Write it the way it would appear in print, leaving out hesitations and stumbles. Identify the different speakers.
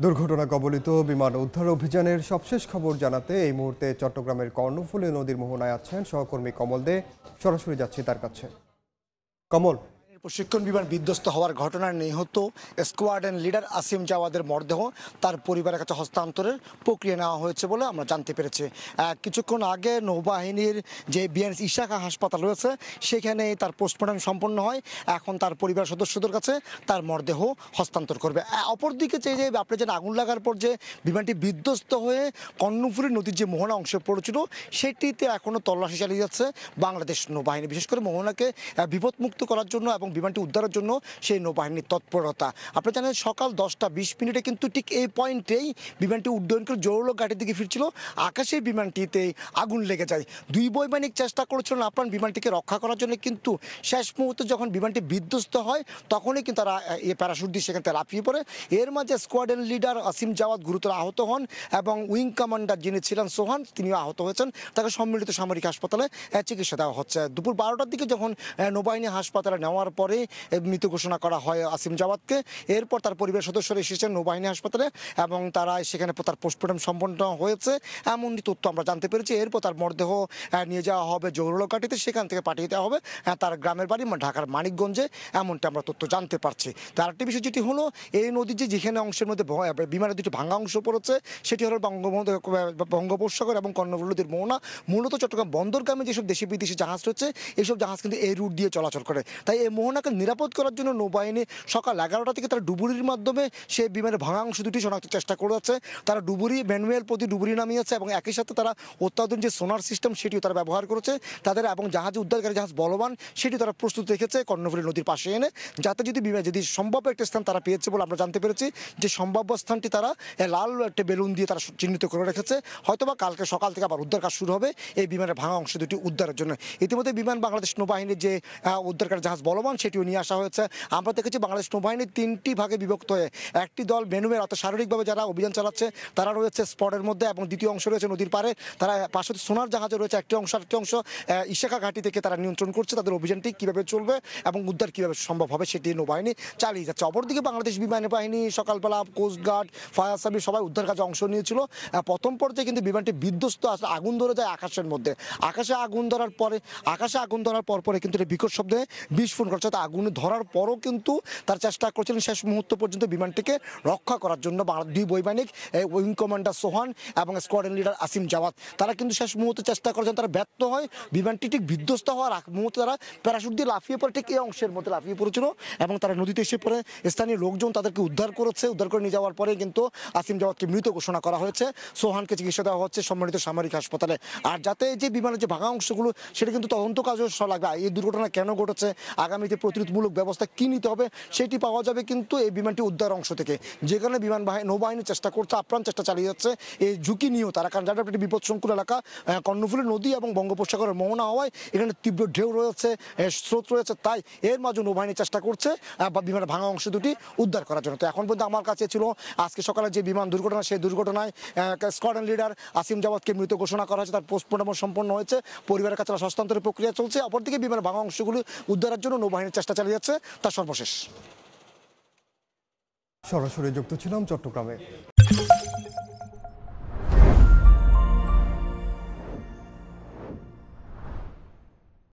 Speaker 1: দুর্ঘটনা কবলিত বিমান উদ্ধার অভিযানের সবশেষ খবর জানাতে এই মুহূর্তে চট্টগ্রামের কর্ণফুলী নদীর মোহনায় আছেন সহকর্মী কমল দে। সরাসরি যাচ্ছি তার কাছে। কমল,
Speaker 2: প্রশিক্ষণ বিমান বিধ্বস্ত হওয়ার ঘটনায় নিহত স্কোয়াড্রন লিডার আসিম জাওয়াদের মরদেহ তার পরিবারের কাছে হস্তান্তরের প্রক্রিয়া নেওয়া হয়েছে বলে আমরা জানতে পেরেছি। কিছুক্ষণ আগে নৌবাহিনীর যে বিএনএস ইশাখা হাসপাতাল রয়েছে সেখানে তার পোস্টমর্টম সম্পন্ন হয়। এখন তার পরিবার সদস্যদের কাছে তার মরদেহ হস্তান্তর করবে। অপরদিকে যে আপনি যেন আগুন লাগার পর যে বিমানটি বিধ্বস্ত হয়ে কর্ণফুলী নদীর যে মোহনা অংশে পড়েছিল সেটিতে এখনও তল্লাশি চালিয়ে যাচ্ছে বাংলাদেশ নৌবাহিনী। বিশেষ করে মোহনাকে বিপদমুক্ত করার জন্য এবং বিমানটি উদ্ধারের জন্য সেই নৌবাহিনীর তৎপরতা। আপনি জানেন সকাল 10:20 কিন্তু ঠিক এই পয়েন্টেই বিমানটি উড্ডয়ন করে জোরলো ঘাটের দিকে ফিরছিল। আকাশে বিমানটিতে আগুন লেগে যায়। দুই বৈমানিক চেষ্টা করেছিলেন আপ্রাণ বিমানটিকে রক্ষা করার জন্য, কিন্তু শেষ মুহূর্তে যখন বিমানটি বিধ্বস্ত হয় তখনই কিন্তু তারা এই প্যারাশুট দিয়ে সেখান থেকে লাফিয়ে পড়ে। এর মাঝে স্কোয়াড্রন লিডার আসিম জাওয়াদ গুরুতর আহত হন এবং উইং কমান্ডার যিনি ছিলেন সোহান তিনিও আহত হয়েছেন। তাকে সম্মিলিত সামরিক হাসপাতালে চিকিৎসা দেওয়া হচ্ছে। দুপুর 12টার দিকে যখন নৌবাহিনী হাসপাতালে নেওয়ার পরে মৃত ঘোষণা করা হয় আসিম জাওয়াদকে। এরপর তার পরিবার সদস্যরা এসেছেন নৌবাহিনী হাসপাতালে এবং তারা সেখানে তার পোস্টমর্টম সম্পন্ন হয়েছে এমনই তথ্য আমরা জানতে পেরেছি। এরপর তার মরদেহ নিয়ে যাওয়া হবে জৌরলকাঠিতে, সেখান থেকে পাঠিয়ে দেওয়া হবে তার গ্রামের বাড়ি ঢাকার মানিকগঞ্জে, এমনটা আমরা তথ্য জানতে পারছি। তার একটি বিষয় যেটি হলো এই নদীর যেখানে অংশের মধ্যে বিমানের দুটি ভাঙা অংশ পড়েছে সেটি হলো বঙ্গোপসাগর এবং কর্ণফুলী নদীর মোহনা। মূলত চট্টগ্রাম বন্দরগামে যেসব দেশি বিদেশি জাহাজ রয়েছে এইসব জাহাজ কিন্তু এই রুট দিয়ে চলাচল করে। তাই এই মোহনাকে নিরাপদ করার জন্য নৌবাহিনী সকাল 11টা থেকে তারা ডুবুরির মাধ্যমে সেই বিমানের ভাঙা অংশ দুটি শনাক্তের চেষ্টা করে যাচ্ছে। তারা ডুবুরি ম্যানুয়াল প্রতি ডুবুরি নামিয়েছে এবং একই সাথে তারা অত্যাধুনিক যে সোনার সিস্টেম সেটিও তারা ব্যবহার করেছে তাদের, এবং জাহাজ উদ্ধারকারী জাহাজ বলবান সেটি তারা প্রস্তুত রেখেছে কর্ণফুলী নদীর পাশে এনে, যাতে যদি সম্ভাব্য একটা স্থান তারা পেয়েছে বলে আমরা জানতে পেরেছি। যে সম্ভাব্য স্থানটি তারা লাল একটা বেলুন দিয়ে তারা চিহ্নিত করে রেখেছে। হয়তোবা কালকে সকাল থেকে আবার উদ্ধার কাজ শুরু হবে এই বিমানের ভাঙা অংশ দুটি উদ্ধারের জন্য। ইতিমধ্যে বিমান বাংলাদেশ নৌবাহিনীর যে উদ্ধারকারী জাহাজ বলবান সেটিও নিয়ে আসা হয়েছে। আমরা দেখেছি বাংলাদেশ নৌবাহিনীর 3টি ভাগে বিভক্ত হয়ে একটি দল ম্যানুয়াল অর্থাৎ শারীরিকভাবে যারা অভিযান চালাচ্ছে তারা রয়েছে স্পটের মধ্যে, এবং দ্বিতীয় অংশ রয়েছে নদীর পারে। তারা পাশে সোনার জাহাজে রয়েছে একটি অংশ ইশাখা ঘাটি থেকে তারা নিয়ন্ত্রণ করছে। তাদের অভিযানটি কীভাবে চলবে এবং উদ্ধার কীভাবে সম্ভব হবে সেটি নৌবাহিনী চালিয়ে যাচ্ছে। অপরদিকে বাংলাদেশ বিমান বাহিনী সকালবেলা কোস্টগার্ড, ফায়ার সার্ভিস সবাই উদ্ধার কাজে অংশ নিয়েছিল। প্রথম পর্যায়ে কিন্তু বিমানটি বিধ্বস্ত আসলে আগুন ধরে যায় আকাশের মধ্যে। আকাশে আগুন ধরার পরে কিন্তু বিকট শব্দে বিস্ফোরণ করছে। আগুন ধরার পরও কিন্তু তার চেষ্টা করছিলেন শেষ মুহূর্ত পর্যন্ত বিমানটিকে রক্ষা করার জন্য দুই বৈমানিক উইং কমান্ডার সোহান এবং স্কোয়াড্রন লিডার আসিম জাওয়াদ। তারা কিন্তু শেষ মুহূর্তে চেষ্টা করেছেন, তারা ব্যর্থ হয়। বিমানটি ঠিক বিধ্বস্ত হওয়ার আগ মুহূর্তে তারা প্যারাশুট দিয়ে লাফিয়ে পড়ে ঠিক এই অংশের মধ্যে লাফিয়ে পড়েছিল এবং তারা নদীতে এসে পড়ে স্থানীয় লোকজন তাদেরকে উদ্ধার করেছে। উদ্ধার করে নিয়ে যাওয়ার পরে কিন্তু আসিম জাওয়াদকে মৃত ঘোষণা করা হয়েছে। সোহানকে চিকিৎসা দেওয়া হচ্ছে সম্মানিত সামরিক হাসপাতালে। আর যাতে যে বিমানের যে ভাঙা অংশগুলো সেটা কিন্তু তদন্ত কাজও লাগবে। এই দুর্ঘটনা কেন ঘটেছে, আগামীতে প্রতিরোধমূলক ব্যবস্থা কী নিতে হবে সেটি পাওয়া যাবে কিন্তু এই বিমানটি উদ্ধার অংশ থেকে। যেখানে নৌবাহিনী চেষ্টা করছে, আপ্রাণ চেষ্টা চালিয়ে যাচ্ছে এই ঝুঁকি নিয়েও তারা, কারণ যারা একটি বিপদসংকুল এলাকা কর্ণফুলী নদী এবং বঙ্গোপসাগরের মোহনা হওয়ায় এখানে তীব্র ঢেউ রয়েছে, স্রোত রয়েছে। তাই এর মাঝে নৌবাহিনী চেষ্টা করছে বিমানের ভাঙা অংশ দুটি উদ্ধার করার জন্য। তো এখন পর্যন্ত আমার কাছে ছিল আজকে সকালে যে বিমান দুর্ঘটনা, সেই দুর্ঘটনায় স্কোয়াড্রন লিডার আসিম জাওয়াদকে মৃত ঘোষণা করা হয়েছে। তার পোস্টমর্টম সম্পন্ন হয়েছে, পরিবারের কাছে হস্তান্তরের প্রক্রিয়া চলছে। অপরদিকে বিমানের ভাঙা অংশগুলি উদ্ধারের জন্য নৌবাহিনীর চেষ্টা চালিয়ে যাচ্ছে। তার সর্বশেষ।
Speaker 1: সরাসরি যুক্ত ছিলাম চট্টগ্রামে।